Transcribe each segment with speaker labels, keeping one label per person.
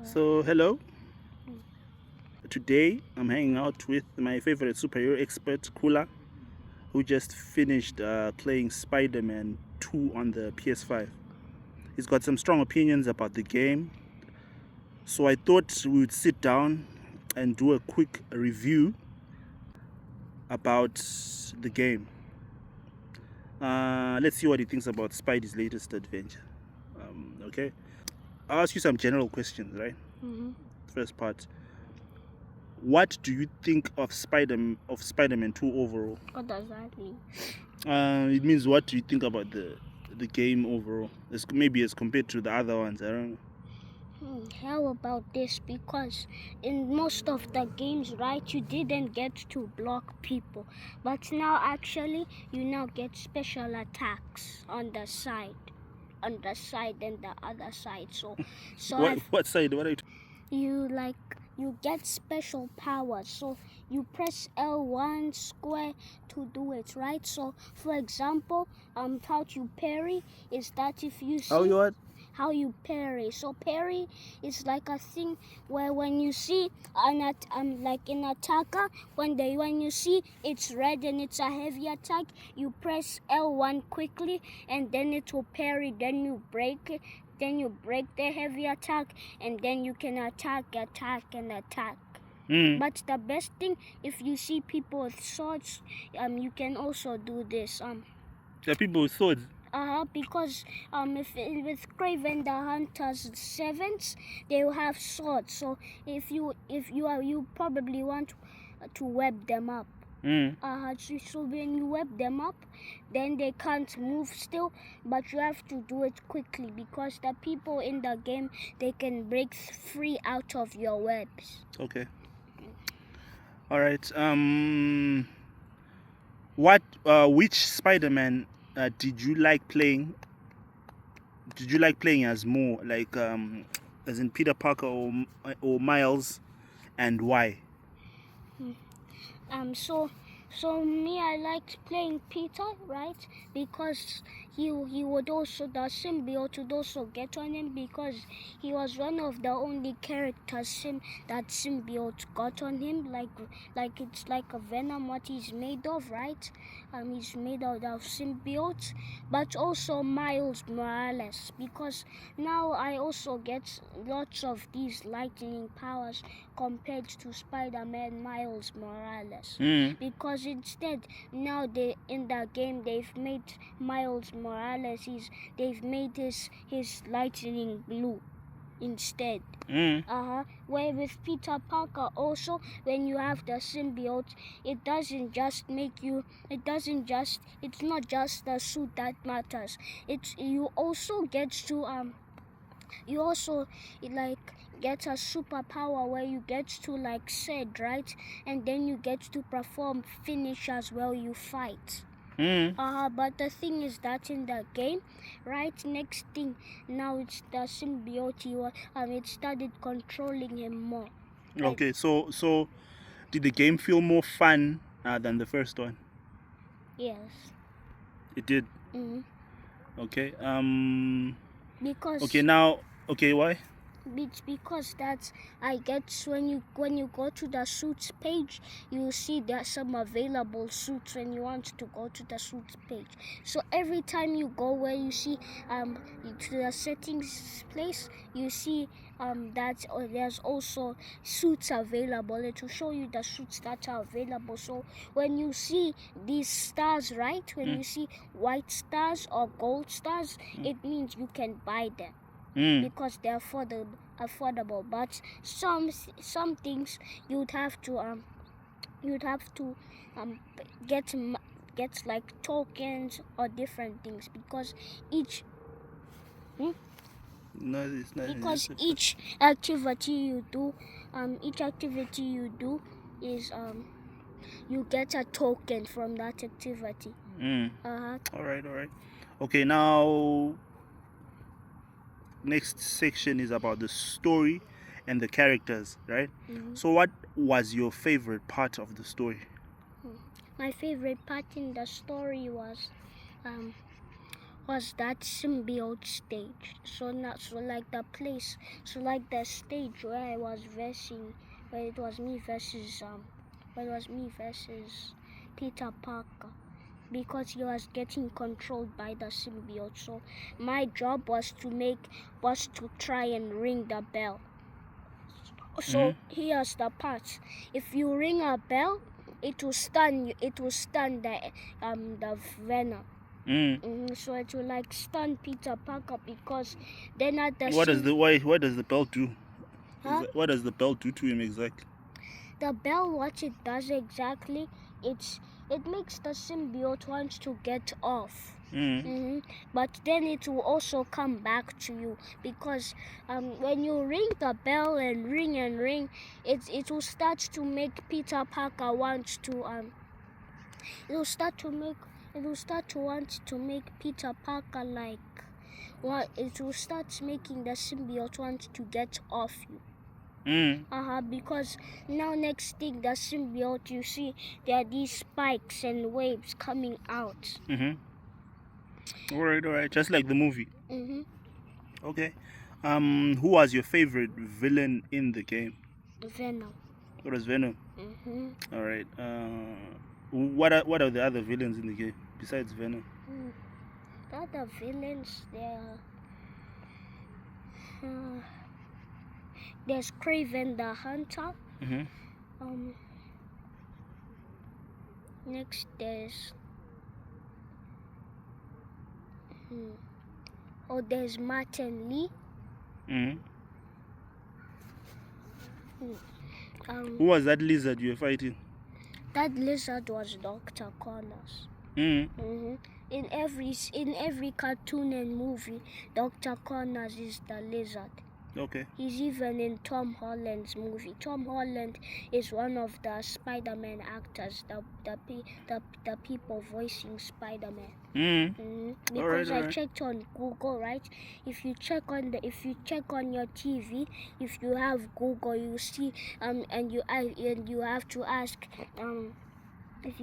Speaker 1: So, hello. Today, I'm hanging out with my favorite superhero expert, Kula, who just finished playing Spider-Man 2 on the PS5. He's got some strong opinions about the game, so I thought we would sit down and do a quick review about the game. Let's see what he thinks about Spidey's latest adventure. Okay, I'll ask you some general questions, right? First part. What do you think of Spider-Man 2 overall?
Speaker 2: What does that mean?
Speaker 1: It means what do you think about the game overall? Maybe as compared to the other ones. I don't know.
Speaker 2: How about this? Because in most of the games, right, you didn't get to block people, but now actually you now get special attacks on the side and the other side. So
Speaker 1: What side? What are you?
Speaker 2: you get special powers. So you press L1 square to do it, right? So for example, how you parry is that if you see
Speaker 1: How you what?
Speaker 2: how you parry. So parry is like a thing where when you see like an attacker, when you see it's red and it's a heavy attack, you press L1 quickly and then it will parry. Then you break it. Then you break the heavy attack, and then you can attack. But the best thing, if you see people with swords, you can also do this.
Speaker 1: The people with swords.
Speaker 2: Because if with Craven the Hunter's servants, they will have swords. So if you probably want to web them up. So when you web them up, then they can't move still, but you have to do it quickly because the people in the game, they can break free out of your webs.
Speaker 1: Okay. All right. Which Spider-Man did you like playing? Did you like playing as more, like as in Peter Parker or Miles, and why?
Speaker 2: So me, I liked playing Peter, right? Because he would also, the symbiote would also get on him because he was one of the only characters that symbiote got on him. Like it's like a venom what he's made of, right? He's made out of symbiotes, but also Miles Morales, because now I also get lots of these lightning powers compared to Spider-Man Miles Morales. Because instead now in the game they've made Miles Morales, they've made his lightning blue instead. Where with Peter Parker also, when you have the symbiote, it's not just the suit that matters. You also get a superpower where you get to like said, right? And then you get to perform finishers while you fight. But the thing is that in the game, right, next thing, now it's the symbiote, it started controlling him more.
Speaker 1: Okay, so did the game feel more fun than the first one?
Speaker 2: Yes.
Speaker 1: It did. Okay.
Speaker 2: Because
Speaker 1: Okay, now. Okay, why?
Speaker 2: It's because that's I guess when you go to the suits page, you see there's some available suits when you want to go to the suits page. So every time you go where you see to the settings place, you see that there's also suits available. It will show you the suits that are available. So when you see these stars, right? When you see white stars or gold stars, it means you can buy them. Because they're affordable, but some things you'd have to get like tokens or different things because each
Speaker 1: No, it's not.
Speaker 2: because each activity you do is you get a token from that activity.
Speaker 1: All right. Okay, now next section is about the story and the characters, right? So what was your favorite part of the story?
Speaker 2: My favorite part in the story was was that symbiote stage. So not so like the place, so like the stage where I was versing, where it was me versus Peter Parker, because he was getting controlled by the symbiote. So my job was to try and ring the bell. So here's the part: if you ring a bell, it will stun you. It will stun the venom. So it will like stun Peter Parker, because then at the
Speaker 1: What does the bell do?
Speaker 2: Huh?
Speaker 1: What does the bell do to him exactly?
Speaker 2: The bell, what it does exactly, it makes the symbiote want to get off. But then it will also come back to you, because when you ring the bell and ring, it will start to make Peter Parker want to it will start to want to make Peter Parker like what it will start making the symbiote want to get off you. Because now next thing, the symbiote, you see there are these spikes and waves coming out.
Speaker 1: All right, just like the movie. Okay. Who was your favorite villain in the game?
Speaker 2: Venom.
Speaker 1: It was Venom. All right. What are the other villains in the game besides Venom?
Speaker 2: The other villains, there's Kraven the Hunter. Next there's there's Martin Lee.
Speaker 1: Who was that lizard you were fighting?
Speaker 2: That lizard was Dr. Connors. In every cartoon and movie, Dr. Connors is the lizard.
Speaker 1: Okay.
Speaker 2: He's even in Tom Holland's movie. Tom Holland is one of the Spider-Man actors, the people voicing Spider-Man. Because I checked on Google, right? If you check on your TV, if you have Google, you see and you have to ask if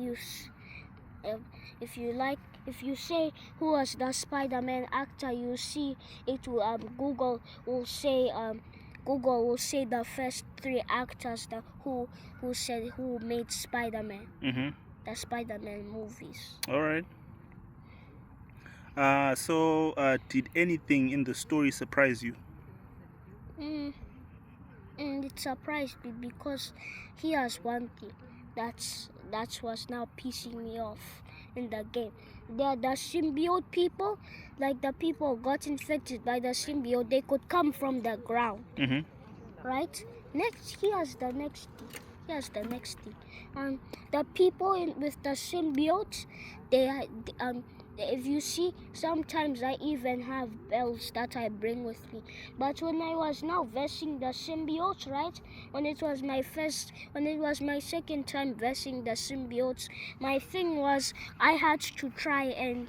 Speaker 2: you say who was the Spider-Man actor, you see it will Google will say the first three actors who made Spider-Man. The Spider-Man movies.
Speaker 1: All right. So did anything in the story surprise you?
Speaker 2: And it surprised me, because here's one thing that was now pissing me off in the game. The symbiote people, like the people who got infected by the symbiote, they could come from the ground. Right? Here's the next thing. The people with the symbiote, if you see, sometimes I even have bells that I bring with me. But when I was now versing the symbiotes, right? When it was my second time versing the symbiotes, my thing was I had to try and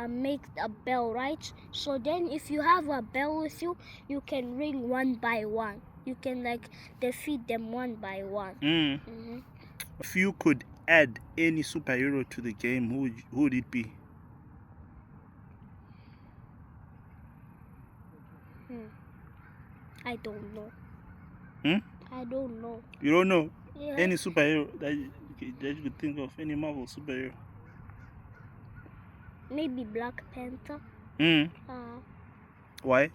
Speaker 2: make a bell, right? So then if you have a bell with you, you can ring one by one. You can like defeat them one by one.
Speaker 1: If you could add any superhero to the game, who would it be?
Speaker 2: I don't know. I don't know.
Speaker 1: You don't know?
Speaker 2: Yeah.
Speaker 1: Any superhero that you could think of, any Marvel superhero?
Speaker 2: Maybe Black Panther.
Speaker 1: Why?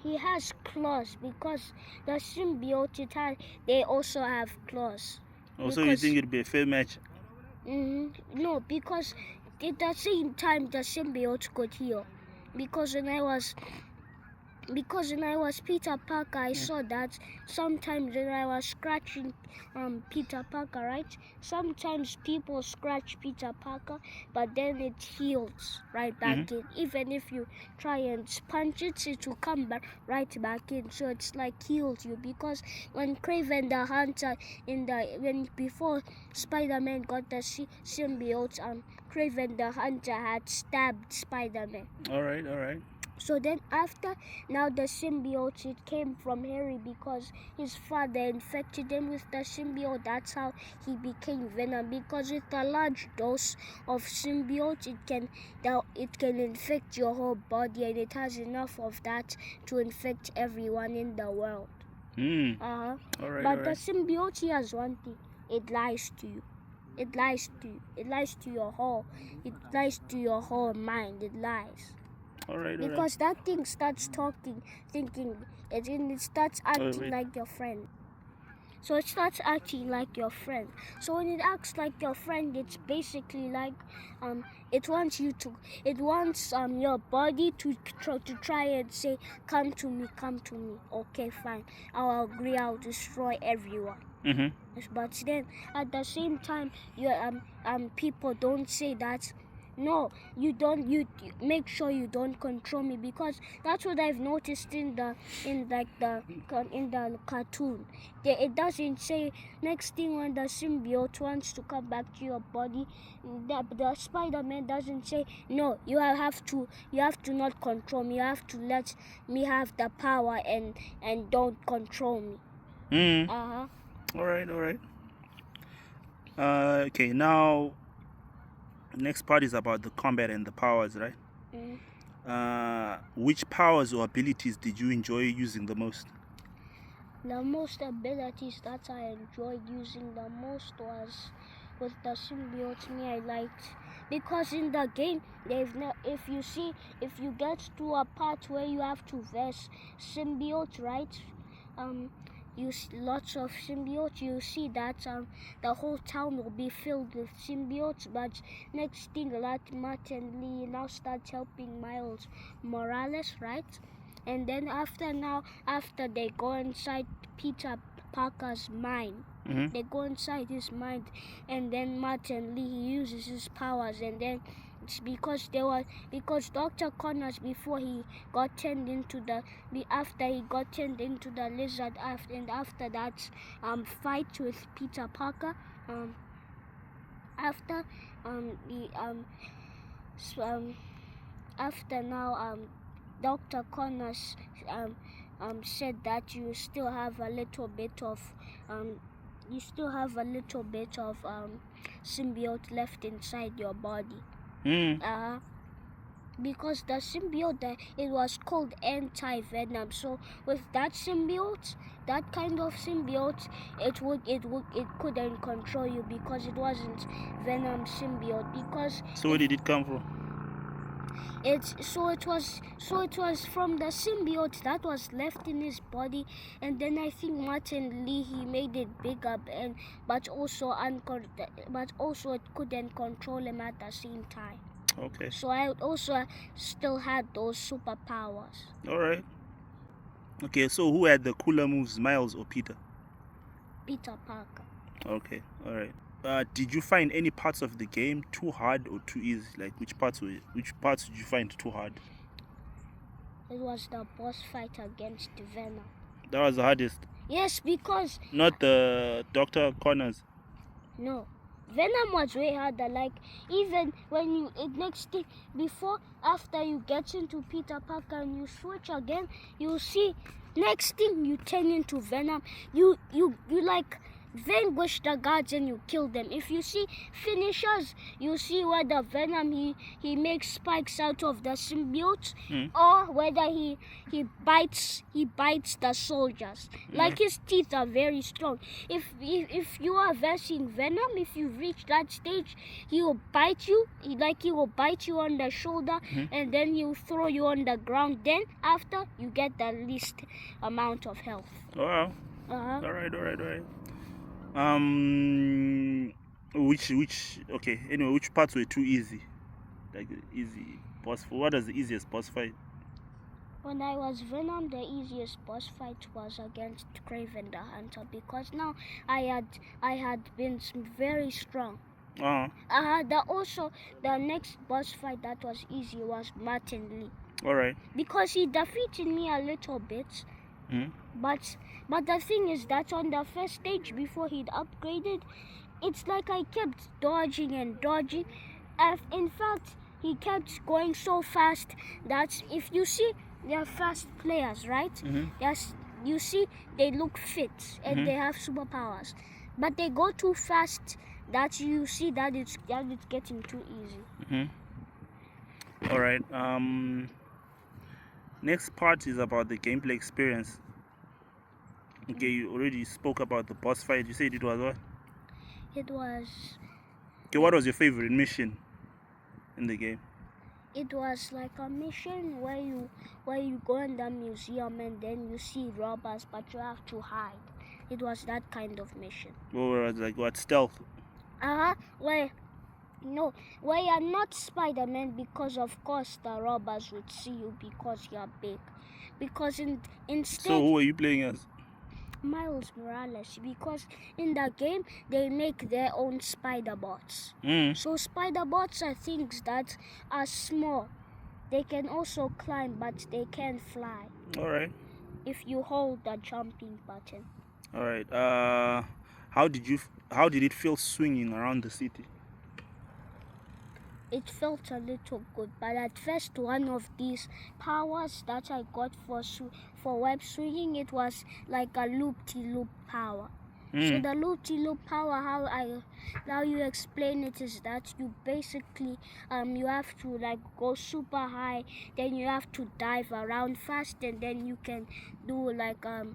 Speaker 2: He has claws, because the symbiote they also have claws.
Speaker 1: Also, you think it'd be a fair match?
Speaker 2: No, because at the same time the symbiote could heal. Because when I was Peter Parker, I saw that sometimes when I was scratching Peter Parker, right? Sometimes people scratch Peter Parker, but then it heals right back in. Even if you try and punch it, it will come right back in. So it's like heals you, because when Kraven the Hunter before Spider-Man got the symbiote, Kraven the Hunter had stabbed Spider-Man.
Speaker 1: All right.
Speaker 2: So then after, now the symbiote, it came from Harry because his father infected him with the symbiote. That's how he became Venom, because with a large dose of symbiote, it can infect your whole body, and it has enough of that to infect everyone in the world.
Speaker 1: All right,
Speaker 2: But the symbiote has one thing: it lies to you. It lies to you. It lies to your whole. It lies to your whole mind. It lies.
Speaker 1: All right.
Speaker 2: Because that thing starts talking, thinking, it starts acting
Speaker 1: wait.
Speaker 2: like your friend. So it starts acting like your friend. So when it acts like your friend, it's basically like it wants your body to try and say, come to me. Okay, fine. I'll agree. I'll destroy everyone. But then at the same time, people don't say that. No, you don't. You make sure you don't control me, because that's what I've noticed in the cartoon. It doesn't say next thing when the symbiote wants to come back to your body. The Spider-Man doesn't say no. You have to not control me. You have to let me have the power and don't control me.
Speaker 1: All right. Okay, now next part is about the combat and the powers, right? Which powers or abilities did you enjoy using the most?
Speaker 2: The most abilities that I enjoyed using the most was with the symbiote. I liked, because in the game if you get to a part where you have to verse symbiote, right? Use lots of symbiotes, you see that the whole town will be filled with symbiotes. But next thing, Martin Lee now starts helping Miles Morales, right? And then after they go inside Peter Parker's mind, they go inside his mind, and then Martin Lee, he uses his powers, and then it's because Dr. Connors, before he got turned into the lizard, and after that fight with Peter Parker, after Dr. Connors said that you still have a little bit of symbiote left inside your body. Because the symbiote, it was called anti-venom. So with that symbiote, that kind of symbiote, it couldn't control you, because it wasn't venom symbiote. Because
Speaker 1: so where did it come from?
Speaker 2: It was from the symbiote that was left in his body, and then I think Martin Lee, he made it bigger, but also it couldn't control him at the same time.
Speaker 1: Okay.
Speaker 2: So I also still had those superpowers.
Speaker 1: All right. Okay, so who had the cooler moves, Miles or Peter?
Speaker 2: Peter Parker.
Speaker 1: Okay, all right. Did you find any parts of the game too hard or too easy? Like which parts did you find too hard?
Speaker 2: It was the boss fight against Venom.
Speaker 1: That was the hardest?
Speaker 2: Yes, because...
Speaker 1: Not the Dr. Connors?
Speaker 2: No. Venom was way harder. Like, even when after you get into Peter Parker and you switch again, you see, next thing you turn into Venom, you like vanquish the guards and you kill them. If you see finishers, you see where the Venom, he makes spikes out of the symbiote, or whether he bites the soldiers. Like, his teeth are very strong. If you are versing Venom, if you reach that stage, he will bite you. He will bite you on the shoulder, and then he'll throw you on the ground. Then after, you get the least amount of health.
Speaker 1: Wow. All right. Which parts were too easy? Like easy boss. What was the easiest boss fight?
Speaker 2: When I was Venom, the easiest boss fight was against Kraven the Hunter, because now I had been very strong. The next boss fight that was easy was Martin Lee.
Speaker 1: All right.
Speaker 2: Because he defeated me a little bit. But the thing is that on the first stage, before he'd upgraded, it's like I kept dodging and dodging. In fact, he kept going so fast that if you see they're fast players, right? Yes, you see they look fit and they have superpowers, but they go too fast that you see that it's getting too easy.
Speaker 1: All right. Next part is about the gameplay experience. Okay, you already spoke about the boss fight. You said it was what?
Speaker 2: It was
Speaker 1: Okay, what was your favorite mission in the game?
Speaker 2: it was like a mission where you go in the museum and then you see robbers, but you have to hide. It was that kind of mission.
Speaker 1: Or was like what, stealth?
Speaker 2: Where you're not Spider-Man, because of course the robbers would see you because you're big. Because instead,
Speaker 1: So who are you playing as?
Speaker 2: Miles Morales, because in the game they make their own spider bots. So spider bots are things that are small. They can also climb, but they can't fly.
Speaker 1: All right.
Speaker 2: If you hold the jumping button.
Speaker 1: All right. How did it feel swinging around the city?
Speaker 2: It felt a little good, but at first one of these powers that I got for web swinging, it was like a loop-de-loop power. So the loop-de-loop power, how you explain it is that you basically you have to like go super high, then you have to dive around fast, and then you can do like a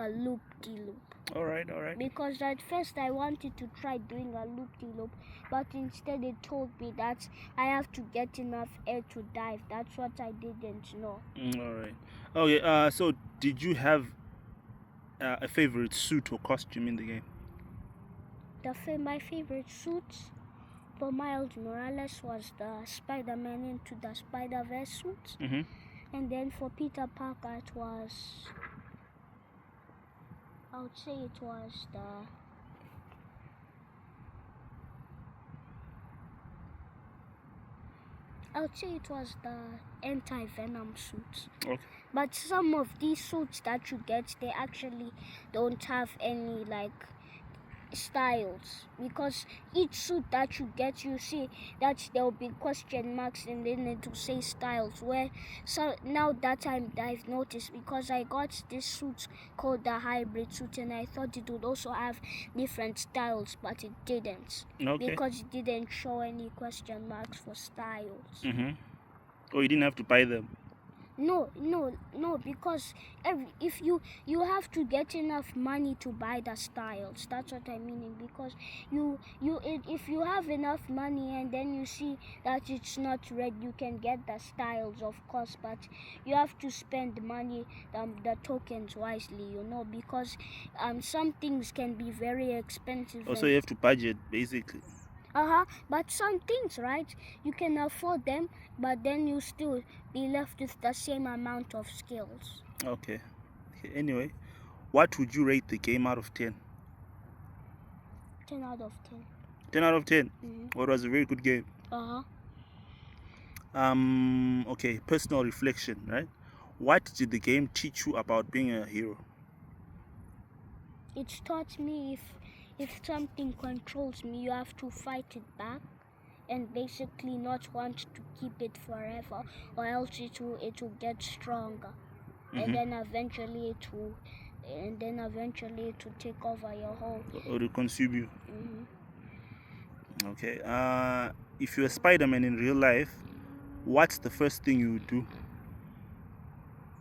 Speaker 2: loop-de-loop.
Speaker 1: All right, all right.
Speaker 2: Because at first I wanted to try doing a loop-de-loop, but instead it told me that I have to get enough air to dive. That's what I didn't know.
Speaker 1: All right. Okay. So did you have a favorite suit or costume in the game?
Speaker 2: My favorite suit for Miles Morales was the Spider-Man into the Spider-Verse suit. And then for Peter Parker it was, I would say it was the anti-venom suits.
Speaker 1: Okay.
Speaker 2: But some of these suits that you get, they actually don't have any like styles, because each suit that you get, you see that there will be question marks and then it will say styles. So now that I've noticed, because I got this suit called the hybrid suit, and I thought it would also have different styles, but it didn't.
Speaker 1: Okay.
Speaker 2: Because it didn't show any question marks for styles.
Speaker 1: Oh, you didn't have to buy them.
Speaker 2: No, because if you have to get enough money to buy the styles. That's what I'm meaning. Because if you have enough money and then you see that it's not red, you can get the styles, of course, but you have to spend money, the tokens wisely, because some things can be very expensive.
Speaker 1: Also, you have to budget, basically.
Speaker 2: But some things, right, you can afford them, but then you still be left with the same amount of skills.
Speaker 1: Okay. Anyway, what would you rate the game out of 10?
Speaker 2: 10 out of 10.
Speaker 1: 10 out of 10? Well, it was a very good game. Okay, personal reflection, right? What did the game teach you about being a hero?
Speaker 2: It taught me if something controls me, you have to fight it back and basically not want to keep it forever, or else it will get stronger. And then eventually it will take over your whole,
Speaker 1: or to consume you. Okay. If you're Spider-Man in real life, what's the first thing you would do?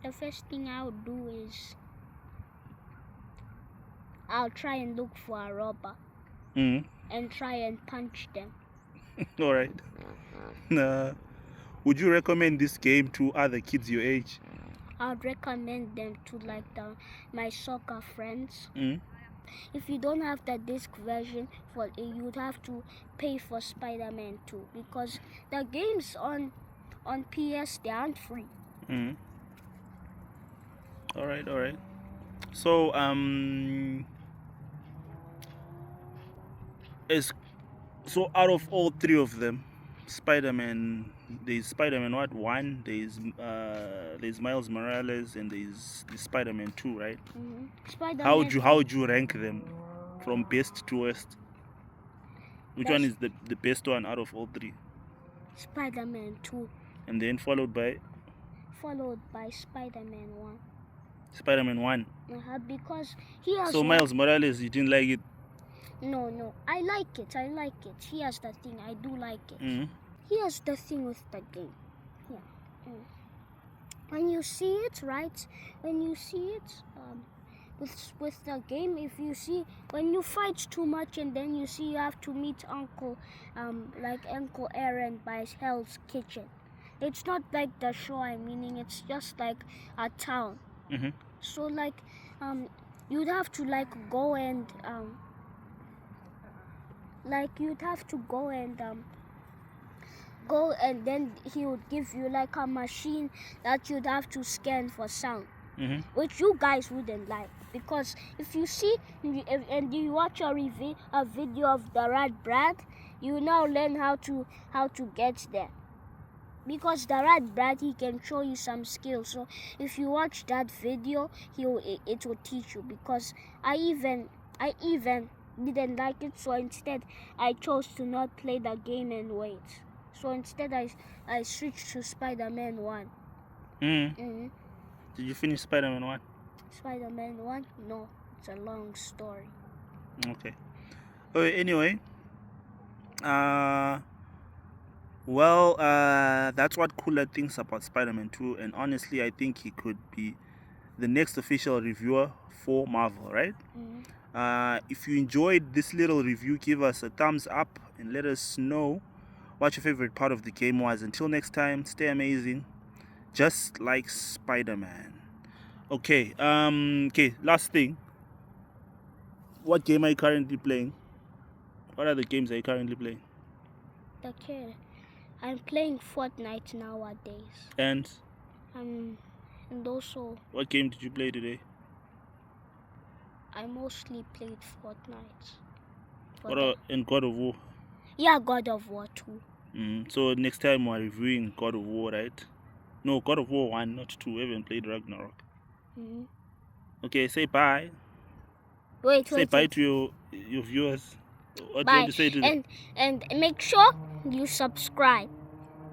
Speaker 2: The first thing I would do is I'll try and look for a robber and try and punch them.
Speaker 1: All right. Would you recommend this game to other kids your age?
Speaker 2: I'd recommend them to like my soccer friends. If you don't have the disc version for it, you'd have to pay for Spider-Man 2, because the games on PS, they aren't free.
Speaker 1: All right. So so out of all three of them, Spider-Man, there's Spider-Man 1, there's Miles Morales, and there's the Spider-Man 2, right? How would you rank them from best to worst? Which one is the best one out of all three?
Speaker 2: Spider-Man 2,
Speaker 1: And then followed by
Speaker 2: followed by Spider-Man 1.
Speaker 1: Spider-Man 1.
Speaker 2: Because he has
Speaker 1: So Miles Morales, you didn't like it?
Speaker 2: No, I like it. Here's the thing, I do like it.
Speaker 1: Mm-hmm.
Speaker 2: Here's the thing with the game. Yeah. When you see it, right? When you see it, with the game, if you see when you fight too much and then you see you have to meet Uncle Aaron by Hell's Kitchen. It's not like the show I'm meaning. It's just like a town.
Speaker 1: Mm-hmm.
Speaker 2: So you'd have to go and go and then he would give you like a machine that you'd have to scan for sound,
Speaker 1: Mm-hmm.
Speaker 2: which you guys wouldn't like, because if you see and you watch a video of the Rat Brad, you now learn how to get there. Because the Rat Brad, he can show you some skills. So if you watch that video, it will teach you. Because I even didn't like it, so instead I chose to not play the game and wait. So instead I switched to Spider-Man 1.
Speaker 1: Mm-hmm. Did you finish Spider-Man 1?
Speaker 2: Spider-Man 1? No, it's a long story.
Speaker 1: Okay. Anyway, that's what KoolNook thinks about Spider-Man 2, and honestly, I think he could be the next official reviewer for Marvel, right? If you enjoyed this little review, give us a thumbs up and let us know what your favorite part of the game was. Until next time, stay amazing, just like Spider-Man. Okay, last thing. What game are you currently playing? What other games are you currently playing?
Speaker 2: Okay, I'm playing Fortnite nowadays.
Speaker 1: And
Speaker 2: also
Speaker 1: what game did you play today?
Speaker 2: I mostly played Fortnite.
Speaker 1: And God of War?
Speaker 2: Yeah, God of War 2.
Speaker 1: So next time we're reviewing God of War, right? No, God of War 1, not 2. We haven't played Ragnarok. Okay, say bye. Say bye to your viewers. What do you want to say to them?
Speaker 2: And make sure you subscribe,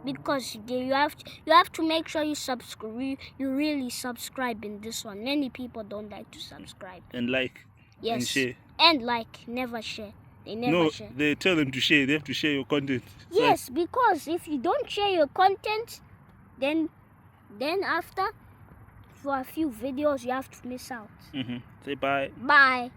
Speaker 2: because you have to make sure you subscribe. You really subscribe in this one. Many people don't like to subscribe.
Speaker 1: And like.
Speaker 2: Yes.
Speaker 1: And share.
Speaker 2: And like, never share. They never share.
Speaker 1: They tell them to share. They have to share your content.
Speaker 2: Yes, because if you don't share your content, then after, for a few videos, you have to miss out.
Speaker 1: Say bye.
Speaker 2: Bye.